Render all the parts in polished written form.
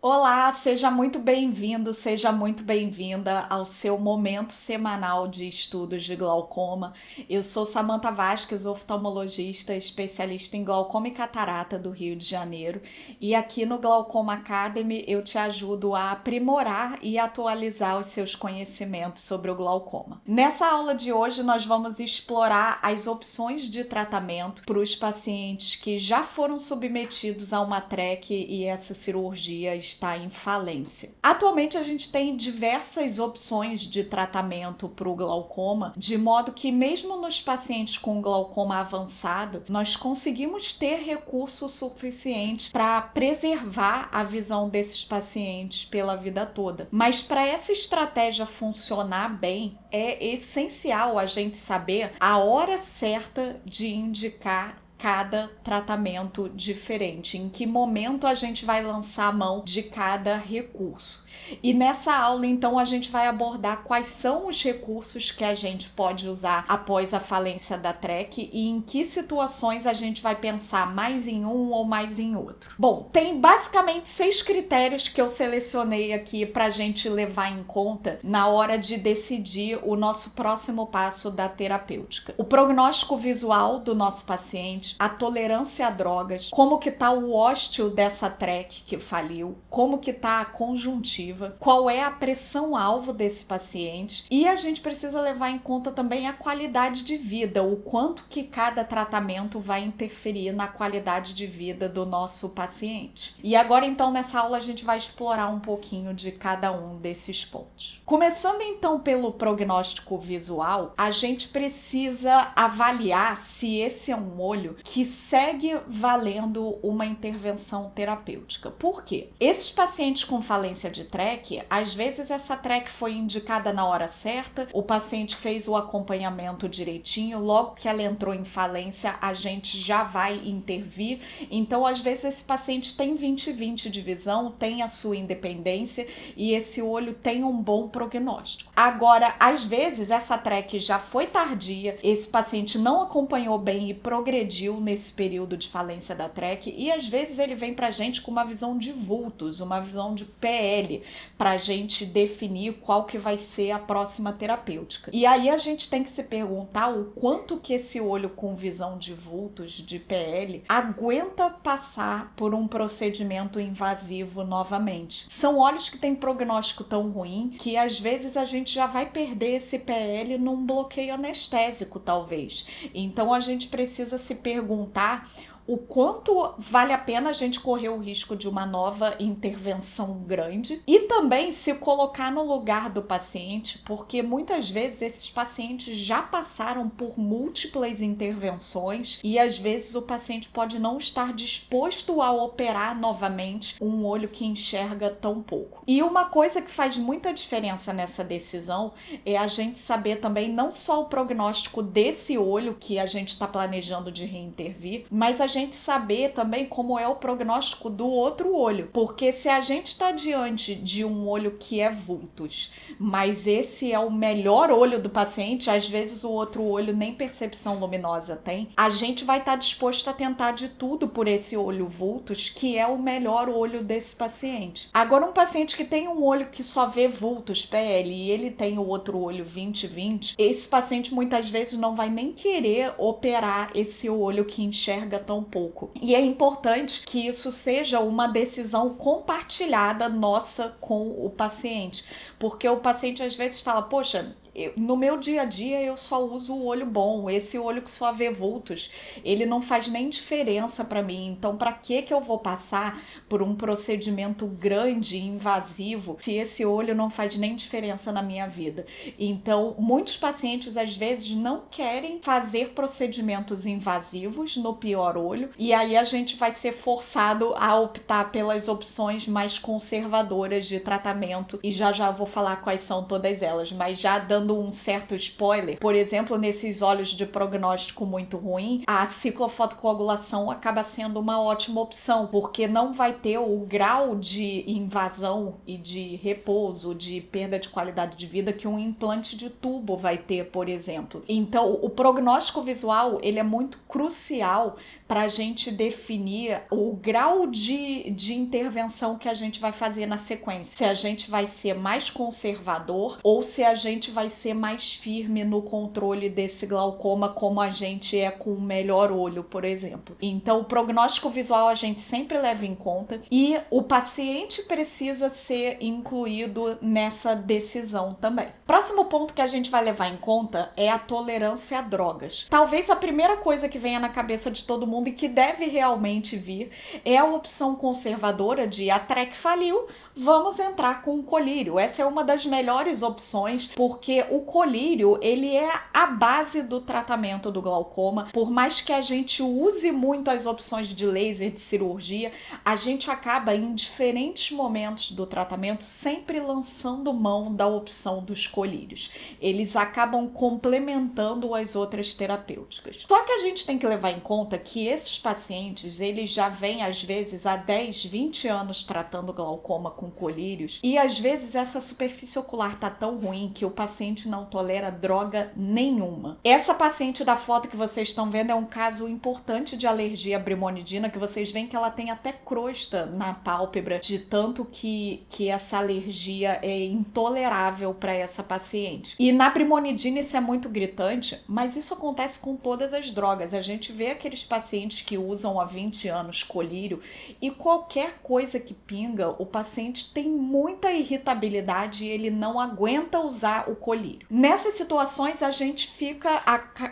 Olá, seja muito bem-vindo, seja muito bem-vinda ao seu momento semanal de estudos de glaucoma. Eu sou Samantha Vasques, oftalmologista, especialista em glaucoma e catarata do Rio de Janeiro, e aqui no Glaucoma Academy eu te ajudo a aprimorar e atualizar os seus conhecimentos sobre o glaucoma. Nessa aula de hoje nós vamos explorar as opções de tratamento para os pacientes que já foram submetidos a uma TREC e essa cirurgia está em falência. Atualmente a gente tem diversas opções de tratamento para o glaucoma, de modo que mesmo nos pacientes com glaucoma avançado, nós conseguimos ter recursos suficientes para preservar a visão desses pacientes pela vida toda. Mas para essa estratégia funcionar bem, é essencial a gente saber a hora certa de indicar cada tratamento diferente, em que momento a gente vai lançar a mão de cada recurso. E nessa aula, então, a gente vai abordar quais são os recursos que a gente pode usar após a falência da TREC e em que situações a gente vai pensar mais em um ou mais em outro. Bom, tem basicamente 6 critérios que eu selecionei aqui para a gente levar em conta na hora de decidir o nosso próximo passo da terapêutica. O prognóstico visual do nosso paciente, a tolerância a drogas, como que está o ósteo dessa TREC que faliu, como que está a conjuntiva, qual é a pressão-alvo desse paciente, e a gente precisa levar em conta também a qualidade de vida, o quanto que cada tratamento vai interferir na qualidade de vida do nosso paciente. E agora, então, nessa aula a gente vai explorar um pouquinho de cada um desses pontos. Começando então pelo prognóstico visual, a gente precisa avaliar se esse é um olho que segue valendo uma intervenção terapêutica. Por quê? Esses pacientes com falência de TREC, às vezes essa TREC foi indicada na hora certa, o paciente fez o acompanhamento direitinho, logo que ela entrou em falência, a gente já vai intervir. Então, às vezes esse paciente tem 20/20 de visão, tem a sua independência e esse olho tem um bom prognóstico. Agora, às vezes, essa TREC já foi tardia, esse paciente não acompanhou bem e progrediu nesse período de falência da TREC, e às vezes ele vem pra gente com uma visão de vultos, uma visão de PL, pra gente definir qual que vai ser a próxima terapêutica. E aí a gente tem que se perguntar o quanto que esse olho com visão de vultos, de PL, aguenta passar por um procedimento invasivo novamente. São olhos que têm prognóstico tão ruim que às vezes a gente já vai perder esse PL num bloqueio anestésico, talvez. Então a gente precisa se perguntar o quanto vale a pena a gente correr o risco de uma nova intervenção grande e também se colocar no lugar do paciente, porque muitas vezes esses pacientes já passaram por múltiplas intervenções e às vezes o paciente pode não estar disposto a operar novamente um olho que enxerga tão pouco. E uma coisa que faz muita diferença nessa decisão é a gente saber também não só o prognóstico desse olho que a gente está planejando de reintervir, mas a gente saber também como é o prognóstico do outro olho, porque se a gente está diante de um olho que é vultus, mas esse é o melhor olho do paciente, às vezes o outro olho nem percepção luminosa tem, a gente vai estar disposto a tentar de tudo por esse olho vultus, que é o melhor olho desse paciente. Agora, um paciente que tem um olho que só vê vultus, PL, e ele tem o outro olho 20/20, esse paciente muitas vezes não vai nem querer operar esse olho que enxerga tão pouco. E é importante que isso seja uma decisão compartilhada nossa com o paciente, porque o paciente às vezes fala, poxa, no meu dia a dia eu só uso o olho bom, esse olho que só vê vultos, ele não faz nem diferença para mim, então para que eu vou passar por um procedimento grande e invasivo se esse olho não faz nem diferença na minha vida? Então, muitos pacientes às vezes não querem fazer procedimentos invasivos no pior olho, e aí a gente vai ser forçado a optar pelas opções mais conservadoras de tratamento, e já vou falar quais são todas elas, mas já dando dando um certo spoiler, por exemplo, nesses olhos de prognóstico muito ruim, a ciclofotocoagulação acaba sendo uma ótima opção, porque não vai ter o grau de invasão e de repouso, de perda de qualidade de vida que um implante de tubo vai ter, por exemplo. Então, o prognóstico visual, ele é muito crucial para a gente definir o grau de intervenção que a gente vai fazer na sequência. Se a gente vai ser mais conservador ou se a gente vai ser mais firme no controle desse glaucoma, como a gente é com o melhor olho, por exemplo. Então, o prognóstico visual a gente sempre leva em conta e o paciente precisa ser incluído nessa decisão também. Próximo ponto que a gente vai levar em conta é a tolerância a drogas. Talvez a primeira coisa que venha na cabeça de todo mundo e que deve realmente vir é a opção conservadora de a TREC faliu, vamos entrar com o colírio. Essa é uma das melhores opções, porque o colírio, ele é a base do tratamento do glaucoma. Por mais que a gente use muito as opções de laser, de cirurgia, a gente acaba em diferentes momentos do tratamento sempre lançando mão da opção dos colírios. Eles acabam complementando as outras terapêuticas. Só que a gente tem que levar em conta que esses pacientes, eles já vêm às vezes há 10, 20 anos tratando glaucoma com colírios e às vezes essa superfície ocular tá tão ruim que o paciente não tolera droga nenhuma. Essa paciente da foto que vocês estão vendo é um caso importante de alergia à brimonidina, que vocês veem que ela tem até crosta na pálpebra, de tanto que essa alergia é intolerável para essa paciente. E na brimonidina isso é muito gritante, mas isso acontece com todas as drogas. A gente vê aqueles pacientes que usam há 20 anos colírio e qualquer coisa que pinga, o paciente tem muita irritabilidade e ele não aguenta usar o colírio. Nessas situações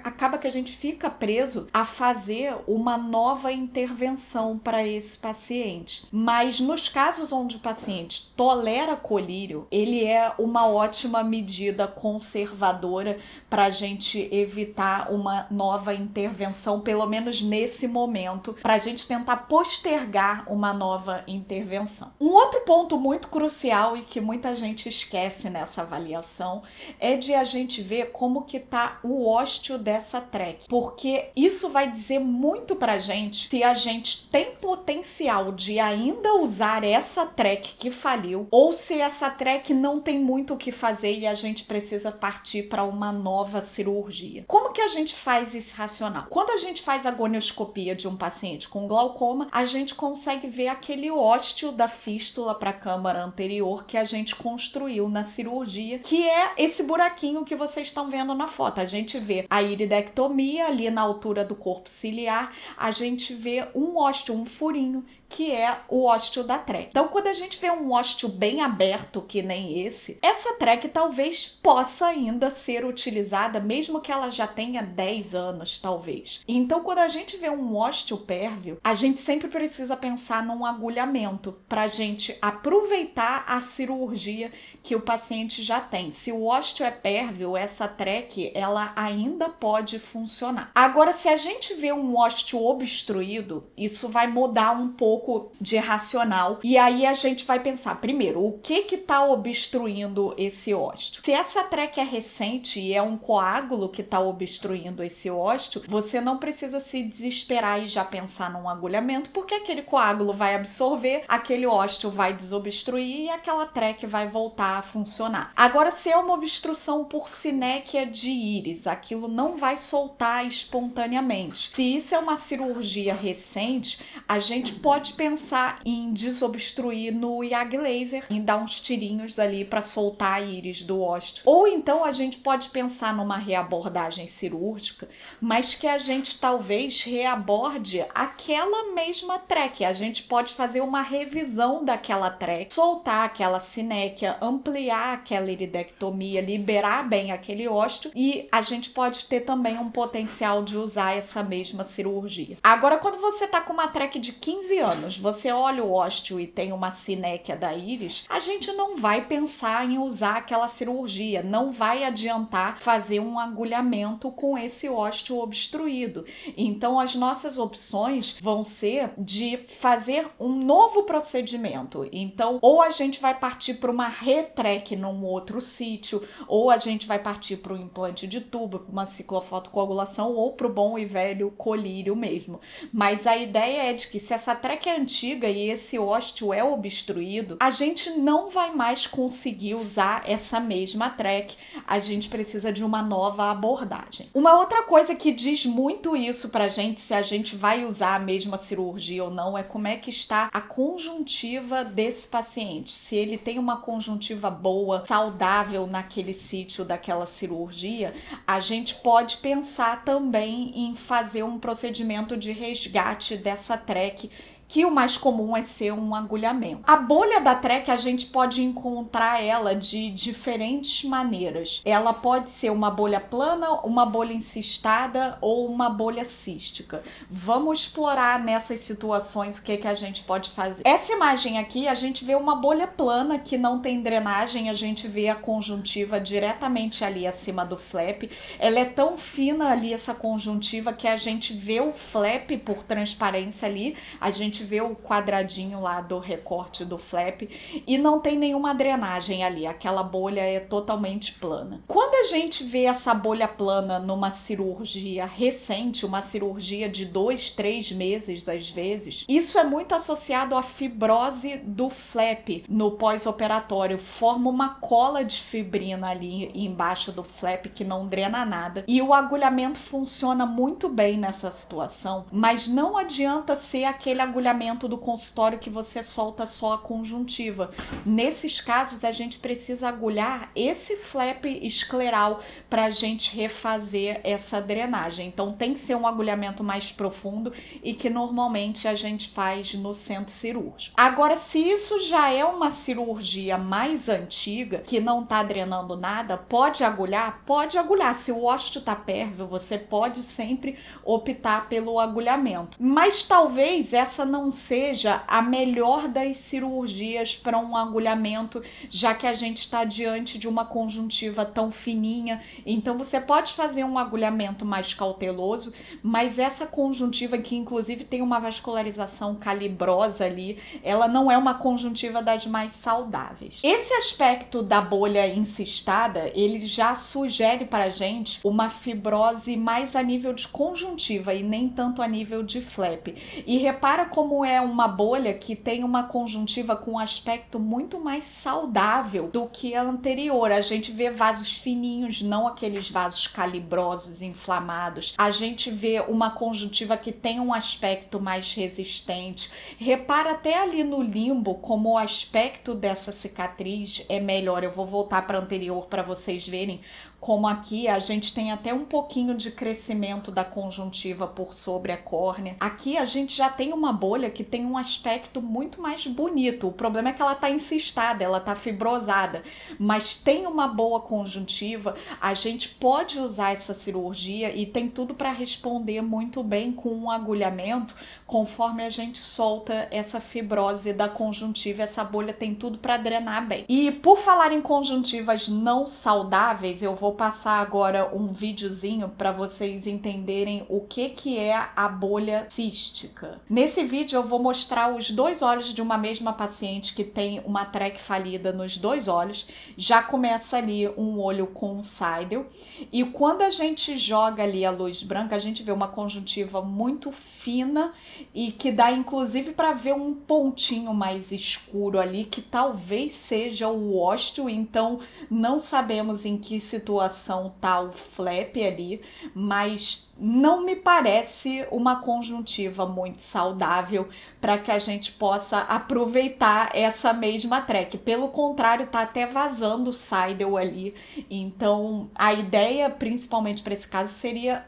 acaba que a gente fica preso a fazer uma nova intervenção para esse paciente. Mas nos casos onde o paciente tolera colírio, ele é uma ótima medida conservadora para a gente evitar uma nova intervenção, pelo menos nesse momento, para a gente tentar postergar uma nova intervenção. Um outro ponto muito crucial e que muita gente esquece nessa avaliação é de a gente ver como que está o ósteo dessa TREC, porque isso vai dizer muito para a gente se a gente tem potencial de ainda usar essa TREC que faliu ou se essa TREC não tem muito o que fazer e a gente precisa partir para uma nova cirurgia. Como que a gente faz esse racional? Quando a gente faz a gonioscopia de um paciente com glaucoma, a gente consegue ver aquele ósteo da fístula para a câmara anterior que a gente construiu na cirurgia, que é esse buraquinho que vocês estão vendo na foto. A gente vê a iridectomia ali na altura do corpo ciliar, a gente vê um ósteo, um furinho, que é o ósteo da TREC. Então, quando a gente vê um ósteo bem aberto, que nem esse, essa TREC talvez possa ainda ser utilizada, mesmo que ela já tenha 10 anos, talvez. Então, quando a gente vê um ósteo pérvio, a gente sempre precisa pensar num agulhamento para a gente aproveitar a cirurgia que o paciente já tem. Se o ósteo é pérvio, essa TREC, ela ainda pode funcionar. Agora, se a gente vê um ósteo obstruído, isso vai mudar um pouco de racional. E aí a gente vai pensar, primeiro, o que está obstruindo esse ósteo? Se essa TREC é recente e é um coágulo que está obstruindo esse ósteo, você não precisa se desesperar e já pensar num agulhamento, porque aquele coágulo vai absorver, aquele ósteo vai desobstruir e aquela TREC vai voltar a funcionar. Agora, se é uma obstrução por sinéquia de íris, aquilo não vai soltar espontaneamente. Se isso é uma cirurgia recente, a gente pode pensar em desobstruir no YAG laser, em dar uns tirinhos ali para soltar a íris do ósteo. Ou então a gente pode pensar numa reabordagem cirúrgica, mas que a gente talvez reaborde aquela mesma TREC. A gente pode fazer uma revisão daquela TREC, soltar aquela sinéquia, ampliar aquela iridectomia, liberar bem aquele ósteo e a gente pode ter também um potencial de usar essa mesma cirurgia. Agora, quando você está com uma TREC de 15 anos, você olha o ósteo e tem uma sinéquia da íris, a gente não vai pensar em usar aquela cirurgia cirurgia. Não vai adiantar fazer um agulhamento com esse ósteo obstruído. Então, as nossas opções vão ser de fazer um novo procedimento. Então, ou a gente vai partir para uma retrec num outro sítio, ou a gente vai partir para um implante de tubo, para uma ciclofotocoagulação, ou para o bom e velho colírio mesmo. Mas a ideia é de que se essa trec é antiga e esse ósteo é obstruído, a gente não vai mais conseguir usar essa mesma trec. A gente precisa de uma nova abordagem. Uma outra coisa que diz muito isso pra gente, se a gente vai usar a mesma cirurgia ou não, é como é que está a conjuntiva desse paciente. Se ele tem uma conjuntiva boa, saudável naquele sítio daquela cirurgia, a gente pode pensar também em fazer um procedimento de resgate dessa trec, que o mais comum é ser um agulhamento. A bolha da trec, a gente pode encontrar ela de diferentes maneiras. Ela pode ser uma bolha plana, uma bolha encistada ou uma bolha cística. Vamos explorar nessas situações o que a gente pode fazer. Essa imagem aqui, a gente vê uma bolha plana que não tem drenagem, a gente vê a conjuntiva diretamente ali acima do flap. Ela é tão fina ali, essa conjuntiva, que a gente vê o flap por transparência ali, a gente vê o quadradinho lá do recorte do flap e não tem nenhuma drenagem ali, aquela bolha é totalmente plana. Quando a gente vê essa bolha plana numa cirurgia recente, uma cirurgia de 2, 3 meses às vezes, isso é muito associado à fibrose do flap no pós-operatório, forma uma cola de fibrina ali embaixo do flap que não drena nada, e o agulhamento funciona muito bem nessa situação, mas não adianta ser aquele agulhamento do consultório que você solta só a conjuntiva. Nesses casos, a gente precisa agulhar esse flap escleral para a gente refazer essa drenagem. Então, tem que ser um agulhamento mais profundo e que normalmente a gente faz no centro cirúrgico. Agora, se isso já é uma cirurgia mais antiga, que não está drenando nada, pode agulhar? Pode agulhar. Se o ósteo está pérvio, você pode sempre optar pelo agulhamento. Mas talvez essa não seja a melhor das cirurgias para um agulhamento, já que a gente está diante de uma conjuntiva tão fininha. Então, você pode fazer um agulhamento mais cauteloso, mas essa conjuntiva, que inclusive tem uma vascularização calibrosa ali, ela não é uma conjuntiva das mais saudáveis. Esse aspecto da bolha encistada, ele já sugere para a gente uma fibrose mais a nível de conjuntiva e nem tanto a nível de flap. E repara como é uma bolha que tem uma conjuntiva com um aspecto muito mais saudável do que a anterior. A gente vê vasos fininhos, não aqueles vasos calibrosos, inflamados. A gente vê uma conjuntiva que tem um aspecto mais resistente. Repara até ali no limbo como o aspecto dessa cicatriz é melhor. Eu vou voltar para a anterior para vocês verem como aqui a gente tem até um pouquinho de crescimento da conjuntiva por sobre a córnea. Aqui a gente já tem uma bolha que tem um aspecto muito mais bonito. O problema é que ela está encistada, ela está fibrosada, mas tem uma boa conjuntiva. A gente pode usar essa cirurgia e tem tudo para responder muito bem com um agulhamento, conforme a gente solta essa fibrose da conjuntiva. Essa bolha tem tudo para drenar bem. E por falar em conjuntivas não saudáveis, eu vou passar agora um videozinho para vocês entenderem o que é a bolha cística. Nesse vídeo eu vou mostrar os dois olhos de uma mesma paciente que tem uma trec falida nos dois olhos. Já começa ali um olho com um Seidel, e quando a gente joga ali a luz branca, a gente vê uma conjuntiva muito fina e que dá inclusive para ver um pontinho mais escuro ali, que talvez seja o ósteo. Então não sabemos em que situação está o flap ali, mas não me parece uma conjuntiva muito saudável para que a gente possa aproveitar essa mesma trec. Pelo contrário, está até vazando o Seidel ali. Então, a ideia, principalmente para esse caso, seria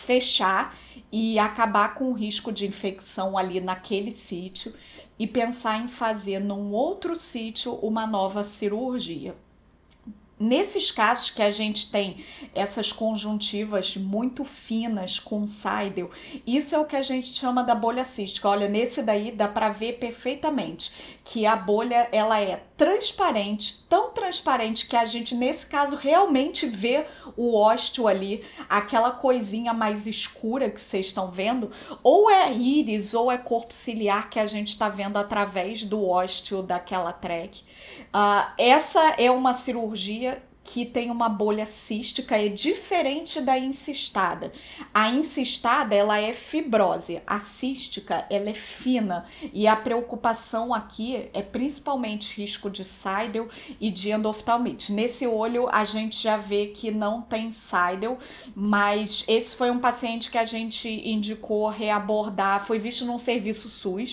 fechar e acabar com o risco de infecção ali naquele sítio e pensar em fazer num outro sítio uma nova cirurgia. Nesses casos que a gente tem essas conjuntivas muito finas com Seidel, isso é o que a gente chama da bolha cística. Olha, nesse daí dá para ver perfeitamente que a bolha ela é transparente, tão transparente que a gente, nesse caso, realmente vê o ósteo ali, aquela coisinha mais escura que vocês estão vendo, ou é íris ou é corpo ciliar que a gente está vendo através do ósteo daquela track. Essa é uma cirurgia que tem uma bolha cística, é diferente da incistada. A incistada, ela é fibrose, a cística, ela é fina, e a preocupação aqui é principalmente risco de Seidel e de endoftalmite. Nesse olho, a gente já vê que não tem Seidel, mas esse foi um paciente que a gente indicou reabordar, foi visto num serviço SUS,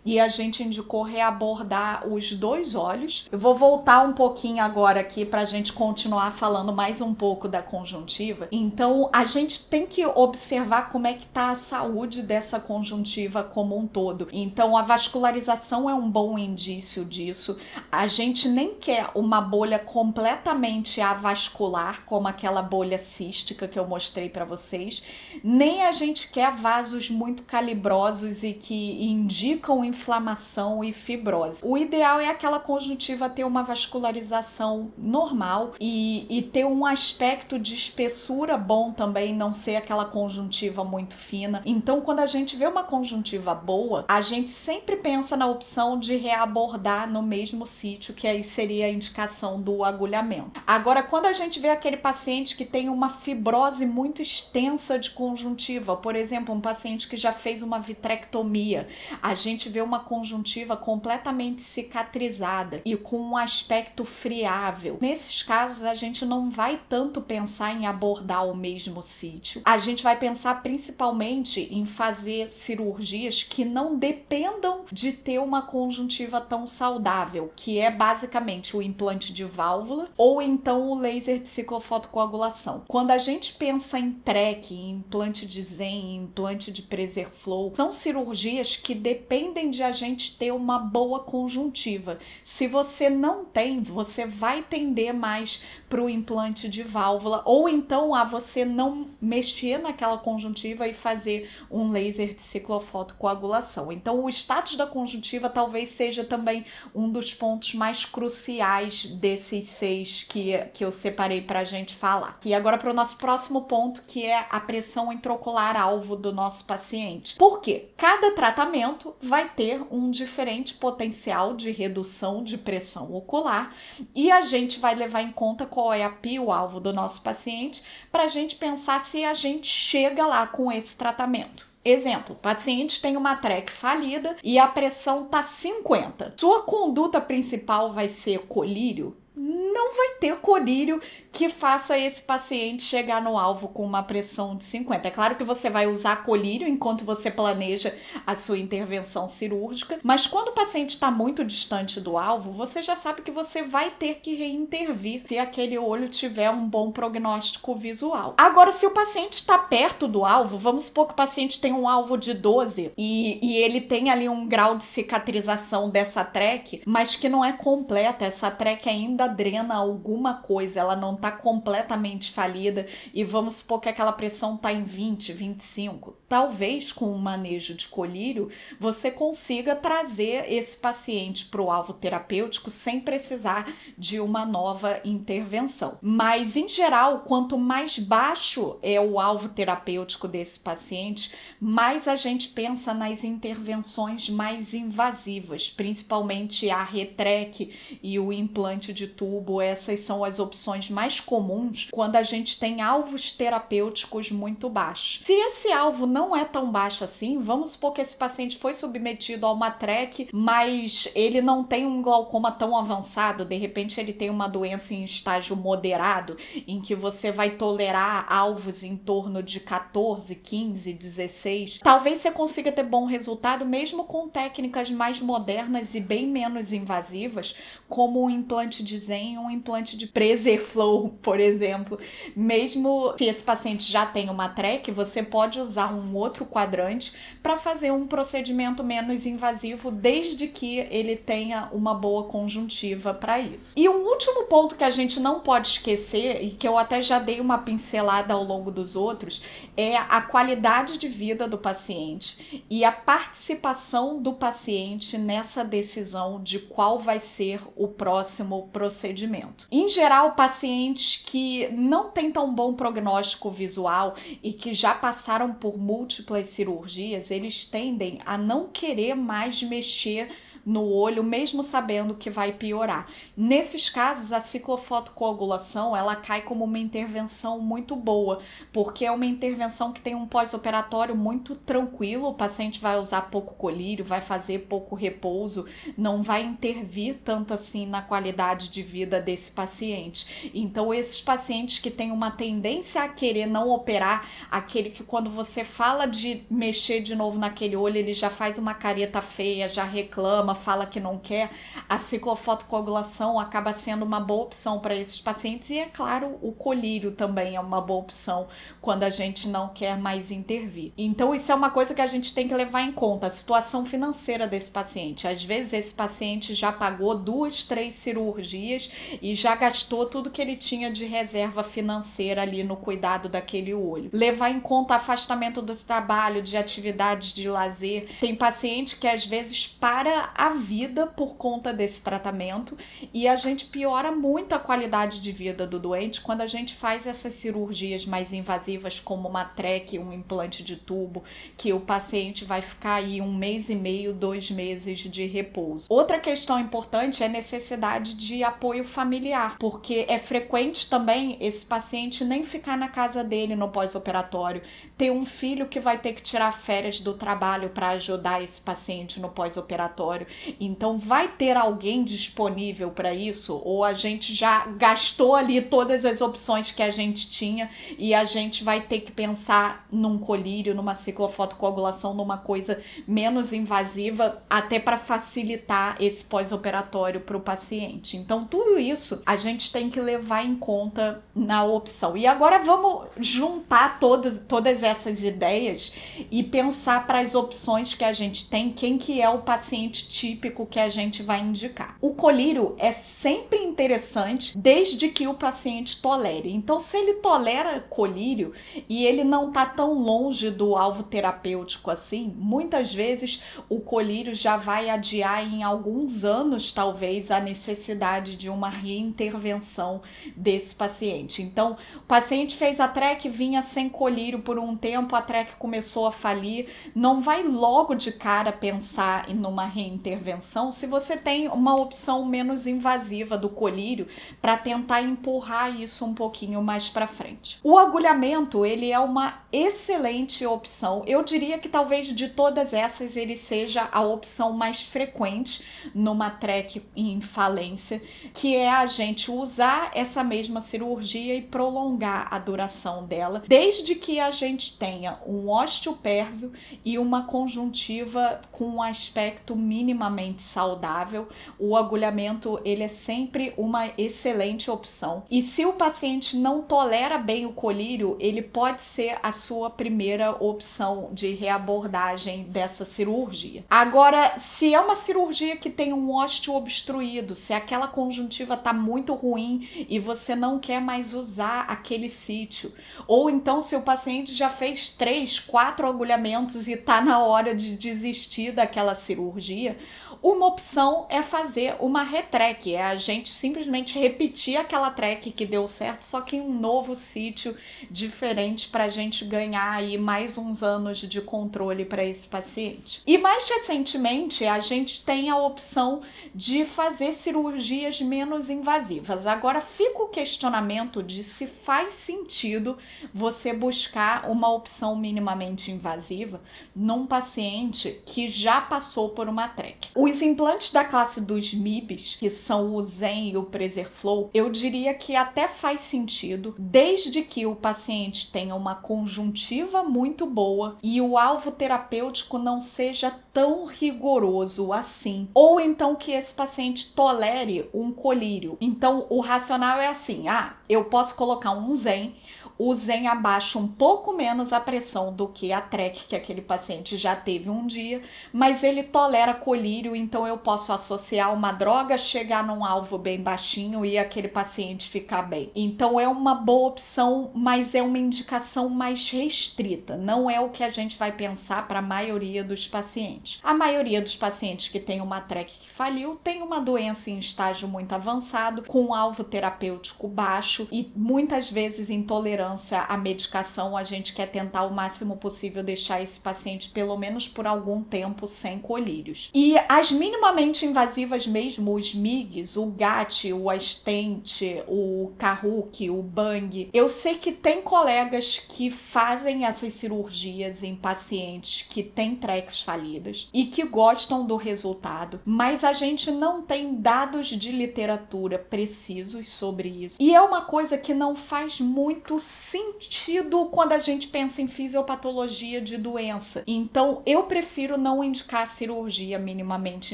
e a gente indicou reabordar os 2 olhos. Eu vou voltar um pouquinho agora aqui para a gente continuar falando mais um pouco da conjuntiva. Então, a gente tem que observar como é que está a saúde dessa conjuntiva como um todo. Então, a vascularização é um bom indício disso. A gente nem quer uma bolha completamente avascular, como aquela bolha cística que eu mostrei para vocês, nem a gente quer vasos muito calibrosos e que indicam inflamação e fibrose. O ideal é aquela conjuntiva ter uma vascularização normal e ter um aspecto de espessura bom também, não ser aquela conjuntiva muito fina. Então, quando a gente vê uma conjuntiva boa, a gente sempre pensa na opção de reabordar no mesmo sítio, que aí seria a indicação do agulhamento. Agora, quando a gente vê aquele paciente que tem uma fibrose muito extensa de conjuntiva, por exemplo, um paciente que já fez uma vitrectomia, a gente vê uma conjuntiva completamente cicatrizada e com um aspecto friável. Nesses casos, a gente não vai tanto pensar em abordar o mesmo sítio. A gente vai pensar principalmente em fazer cirurgias que não dependam de ter uma conjuntiva tão saudável, que é basicamente o implante de válvula ou então o laser de ciclofotocoagulação. Quando a gente pensa em TREC, em implante de Zen, implante de Preserflow, são cirurgias que dependem de a gente ter uma boa conjuntiva. Se você não tem, você vai tender mais para o implante de válvula, ou então a você não mexer naquela conjuntiva e fazer um laser de ciclofotocoagulação. Então, o status da conjuntiva talvez seja também um dos pontos mais cruciais desses 6 que eu separei para a gente falar. E agora para o nosso próximo ponto, que é a pressão intraocular alvo do nosso paciente. Por quê? Cada tratamento vai ter um diferente potencial de redução de pressão ocular e a gente vai levar em conta qual é a pio-alvo do nosso paciente para a gente pensar se a gente chega lá com esse tratamento. Exemplo, o paciente tem uma TREC falida e a pressão está 50. Sua conduta principal vai ser colírio? Não vai ter colírio que faça esse paciente chegar no alvo com uma pressão de 50. É claro que você vai usar colírio enquanto você planeja a sua intervenção cirúrgica, mas quando o paciente está muito distante do alvo, você já sabe que você vai ter que reintervir se aquele olho tiver um bom prognóstico visual. Agora, se o paciente está perto do alvo, vamos supor que o paciente tem um alvo de 12 e ele tem ali um grau de cicatrização dessa TREC, mas que não é completa, essa TREC ainda drena alguma coisa, ela não está completamente falida e vamos supor que aquela pressão está em 20, 25. Talvez com um manejo de colírio você consiga trazer esse paciente para o alvo terapêutico sem precisar de uma nova intervenção. Mas, em geral, quanto mais baixo é o alvo terapêutico desse paciente, mais a gente pensa nas intervenções mais invasivas, principalmente a RETREC e o implante de tubo. Essas são as opções mais comuns quando a gente tem alvos terapêuticos muito baixos. Se esse alvo não é tão baixo assim, vamos supor que esse paciente foi submetido a uma TREC, mas ele não tem um glaucoma tão avançado, de repente ele tem uma doença em estágio moderado, em que você vai tolerar alvos em torno de 14, 15, 16, talvez você consiga ter bom resultado mesmo com técnicas mais modernas e bem menos invasivas, como um implante de Zen ou um implante de Preserflow, por exemplo. Mesmo se esse paciente já tem uma TREC, você pode usar um outro quadrante para fazer um procedimento menos invasivo, desde que ele tenha uma boa conjuntiva para isso. E um último ponto que a gente não pode esquecer, e que eu até já dei uma pincelada ao longo dos outros, é a qualidade de vida do paciente e a participação do paciente nessa decisão de qual vai ser o próximo procedimento. Em geral, pacientes que não têm tão bom prognóstico visual e que já passaram por múltiplas cirurgias, eles tendem a não querer mais mexer no olho, mesmo sabendo que vai piorar. Nesses casos, a ciclofotocoagulação, ela cai como uma intervenção muito boa, porque é uma intervenção que tem um pós-operatório muito tranquilo, o paciente vai usar pouco colírio, vai fazer pouco repouso, não vai intervir tanto assim na qualidade de vida desse paciente. Então, esses pacientes que têm uma tendência a querer não operar, aquele que quando você fala de mexer de novo naquele olho, ele já faz uma careta feia, já reclama, fala que não quer, a ciclofotocoagulação acaba sendo uma boa opção para esses pacientes e, é claro, o colírio também é uma boa opção quando a gente não quer mais intervir. Então, isso é uma coisa que a gente tem que levar em conta, a situação financeira desse paciente. Às vezes, esse paciente já pagou 2, 3 cirurgias e já gastou tudo que ele tinha de reserva financeira ali no cuidado daquele olho. Levar em conta afastamento do trabalho, de atividades de lazer. Tem paciente que às vezes para a vida por conta desse tratamento e a gente piora muito a qualidade de vida do doente quando a gente faz essas cirurgias mais invasivas como uma TREC, um implante de tubo, que o paciente vai ficar aí 1 mês e meio, 2 meses de repouso. Outra questão importante é a necessidade de apoio familiar, porque é frequente também esse paciente nem ficar na casa dele no pós-operatório, ter um filho que vai ter que tirar férias do trabalho para ajudar esse paciente no pós-operatório. Então, vai ter alguém disponível para isso? Ou a gente já gastou ali todas as opções que a gente tinha e a gente vai ter que pensar num colírio, numa ciclofotocoagulação, numa coisa menos invasiva, até para facilitar esse pós-operatório para o paciente. Então, tudo isso a gente tem que levar em conta na opção. E agora vamos juntar todas essas ideias e pensar para as opções que a gente tem, quem que é o paciente típico que a gente vai indicar. O colírio é sempre interessante desde que o paciente tolere. Então, se ele tolera colírio e ele não está tão longe do alvo terapêutico assim, muitas vezes o colírio já vai adiar em alguns anos, talvez, a necessidade de uma reintervenção desse paciente. Então, o paciente fez a TREC, vinha sem colírio por um tempo, a TREC começou a falir, não vai logo de cara pensar em uma reintervenção se você tem uma opção menos invasiva do colírio para tentar empurrar isso um pouquinho mais para frente. O agulhamento, ele é uma excelente opção. Eu diria que talvez de todas essas ele seja a opção mais frequente numa TREC em falência, que é a gente usar essa mesma cirurgia e prolongar a duração dela, desde que a gente tenha um osteopérvio e uma conjuntiva com um aspecto minimamente saudável. O agulhamento, ele é sempre uma excelente opção. E se o paciente não tolera bem o colírio, ele pode ser a sua primeira opção de reabordagem dessa cirurgia. Agora, se é uma cirurgia que tem um ósteo obstruído, se aquela conjuntiva está muito ruim e você não quer mais usar aquele sítio, ou então se o paciente já fez 3, 4 agulhamentos e está na hora de desistir daquela cirurgia, uma opção é fazer uma retrec, é a gente simplesmente repetir aquela TREC que deu certo, só que em um novo sítio diferente para a gente ganhar aí mais uns anos de controle para esse paciente. E mais recentemente a gente tem a opção de fazer cirurgias menos invasivas. Agora fica o questionamento de se faz sentido você buscar uma opção minimamente invasiva num paciente que já passou por uma TREC. Os implantes da classe dos MIBs, que são o Zen e o Preserflow, eu diria que até faz sentido, desde que o paciente tenha uma conjuntiva muito boa e o alvo terapêutico não seja tão rigoroso assim, ou então que esse paciente tolere um colírio. Então, o racional é assim, eu posso colocar um Zen, o Zen abaixa um pouco menos a pressão do que a TREC que aquele paciente já teve um dia, mas ele tolera colírio, então eu posso associar uma droga, chegar num alvo bem baixinho e aquele paciente ficar bem. Então é uma boa opção, mas é uma indicação mais restrita, não é o que a gente vai pensar para a maioria dos pacientes. A maioria dos pacientes que tem uma TREC que faliu tem uma doença em estágio muito avançado, com um alvo terapêutico baixo e muitas vezes intolerância à medicação. A gente quer tentar o máximo possível deixar esse paciente pelo menos por algum tempo sem colírios. E as minimamente invasivas mesmo, os MIGs, o GAT, o Astent, o Karuke, o Bang, eu sei que tem colegas que fazem essas cirurgias em pacientes que têm TRECs falidas e que gostam do resultado, mas a gente não tem dados de literatura precisos sobre isso. E é uma coisa que não faz muito sentido quando a gente pensa em fisiopatologia de doença. Então, eu prefiro não indicar cirurgia minimamente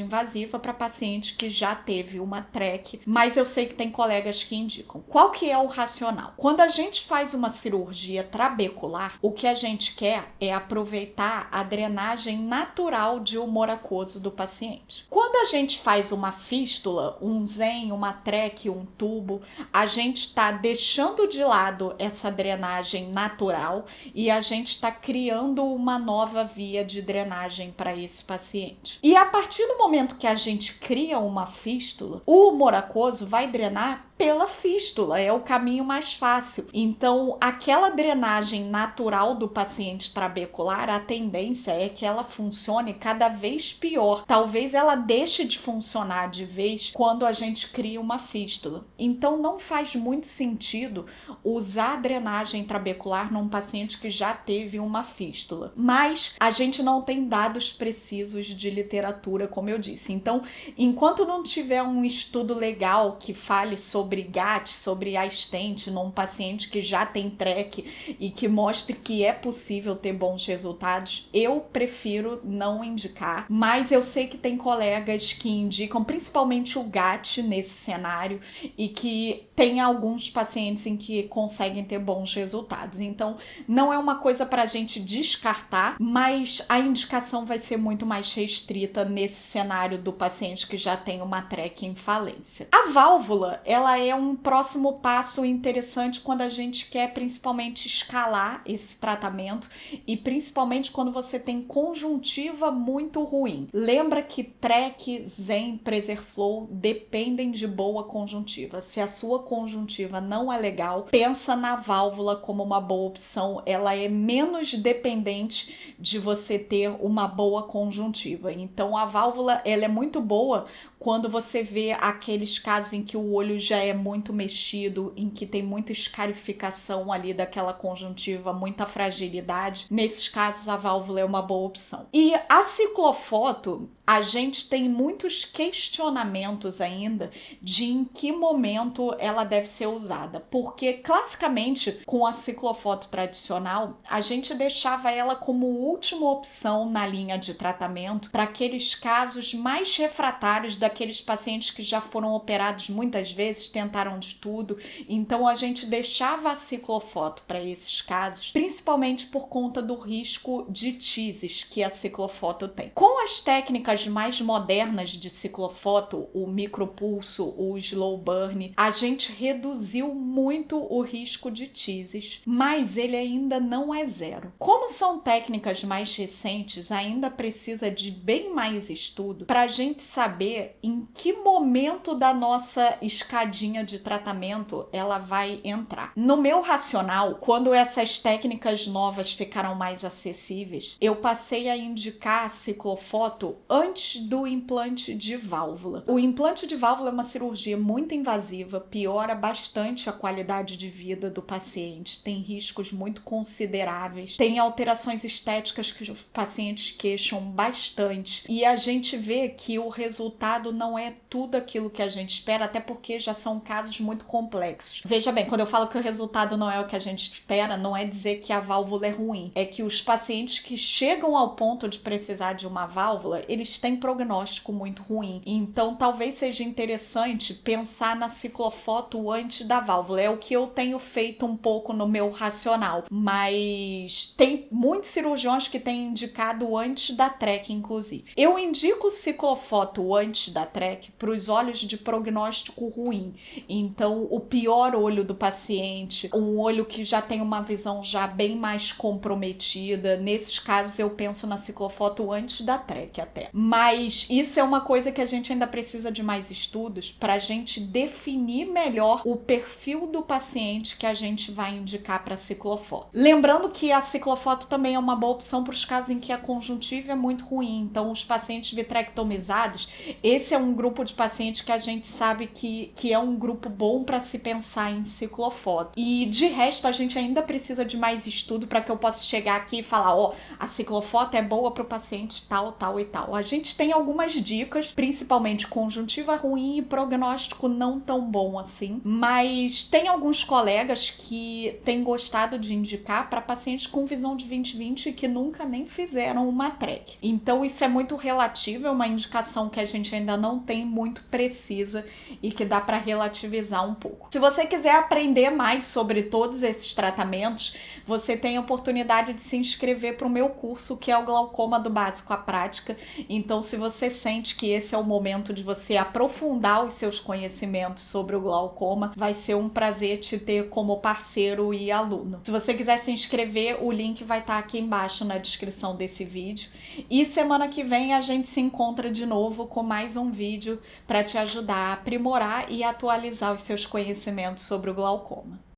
invasiva para paciente que já teve uma TREC, mas eu sei que tem colegas que indicam. Qual que é o racional? Quando a gente faz uma cirurgia trabecular, o que a gente quer é aproveitar a drenagem natural de humor aquoso do paciente. Quando a gente faz uma fístula, um Zen, uma TREC, um tubo, a gente está deixando de lado essa drenagem natural e a gente está criando uma nova via de drenagem para esse paciente. E a partir do momento que a gente cria uma fístula, o humor aquoso vai drenar pela fístula, é o caminho mais fácil. Então, aquela drenagem natural do paciente trabecular, a tendência é que ela funcione cada vez pior. Talvez ela deixe de funcionar de vez quando a gente cria uma fístula. Então, não faz muito sentido usar a drenagem trabecular num paciente que já teve uma fístula. Mas a gente não tem dados precisos de literatura, como eu disse. Então, enquanto não tiver um estudo legal que fale sobre GAT, sobre Astent num paciente que já tem TREC e que mostre que é possível ter bons resultados, eu prefiro não indicar. Mas eu sei que tem colegas que indicam, principalmente o GAT nesse cenário, e que tem alguns pacientes em que conseguem ter bons resultados. Então, não é uma coisa para a gente descartar, mas a indicação vai ser muito mais restrita nesse cenário do paciente que já tem uma TREC em falência. A válvula, ela é um próximo passo interessante quando a gente quer principalmente escalar esse tratamento e principalmente quando você tem conjuntiva muito ruim. Lembra que TREC, Zen, PreserFlow dependem de boa conjuntiva. Se a sua conjuntiva não é legal, pensa na válvula como uma boa opção. Ela é menos dependente de você ter uma boa conjuntiva. Então, a válvula ela é muito boa quando você vê aqueles casos em que o olho já é muito mexido, em que tem muita escarificação ali daquela conjuntiva, muita fragilidade. Nesses casos, a válvula é uma boa opção. E a ciclofoto, a gente tem muitos questionamentos ainda de em que momento ela deve ser usada. Porque, classicamente, com a ciclofoto tradicional, a gente deixava ela como última opção na linha de tratamento para aqueles casos mais refratários daqueles pacientes que já foram operados muitas vezes, tentaram de tudo. Então, a gente deixava a ciclofoto para esses casos, principalmente por conta do risco de tises que a ciclofoto tem. Com as técnicas mais modernas de ciclofoto, o micropulso, o slow burn, a gente reduziu muito o risco de tises, mas ele ainda não é zero. Como são técnicas mais recentes, ainda precisa de bem mais estudo para a gente saber em que momento da nossa escadinha de tratamento ela vai entrar. No meu racional, quando essas técnicas novas ficaram mais acessíveis, eu passei a indicar a ciclofoto antes do implante de válvula. O implante de válvula é uma cirurgia muito invasiva, piora bastante a qualidade de vida do paciente, tem riscos muito consideráveis, tem alterações estéticas que os pacientes queixam bastante, e a gente vê que o resultado resultado não é tudo aquilo que a gente espera, até porque já são casos muito complexos. Veja bem, quando eu falo que o resultado não é o que a gente espera, não é dizer que a válvula é ruim. É que os pacientes que chegam ao ponto de precisar de uma válvula, eles têm prognóstico muito ruim. Então, talvez seja interessante pensar na ciclofoto antes da válvula. É o que eu tenho feito um pouco no meu racional, mas tem muitos cirurgiões que têm indicado antes da TREC, inclusive. Eu indico ciclofoto antes da TREC para os olhos de prognóstico ruim. Então, o pior olho do paciente, um olho que já tem uma visão já bem mais comprometida, nesses casos eu penso na ciclofoto antes da TREC até. Mas isso é uma coisa que a gente ainda precisa de mais estudos para a gente definir melhor o perfil do paciente que a gente vai indicar para ciclofoto. Lembrando que a ciclofoto também é uma boa opção para os casos em que a conjuntiva é muito ruim. Então, os pacientes vitrectomizados, esse é um grupo de pacientes que a gente sabe que é um grupo bom para se pensar em ciclofoto. E, de resto, a gente ainda precisa de mais estudo para que eu possa chegar aqui e falar, a ciclofoto é boa para o paciente tal, tal e tal. A gente tem algumas dicas, principalmente conjuntiva ruim e prognóstico não tão bom assim, mas tem alguns colegas que têm gostado de indicar para pacientes com visão de 20/20 e que nunca nem fizeram uma TREC. Então isso é muito relativo, é uma indicação que a gente ainda não tem muito precisa e que dá para relativizar um pouco. Se você quiser aprender mais sobre todos esses tratamentos, você tem a oportunidade de se inscrever para o meu curso, que é o Glaucoma do Básico à Prática. Então, se você sente que esse é o momento de você aprofundar os seus conhecimentos sobre o glaucoma, vai ser um prazer te ter como parceiro e aluno. Se você quiser se inscrever, o link vai estar aqui embaixo na descrição desse vídeo. E semana que vem a gente se encontra de novo com mais um vídeo para te ajudar a aprimorar e atualizar os seus conhecimentos sobre o glaucoma.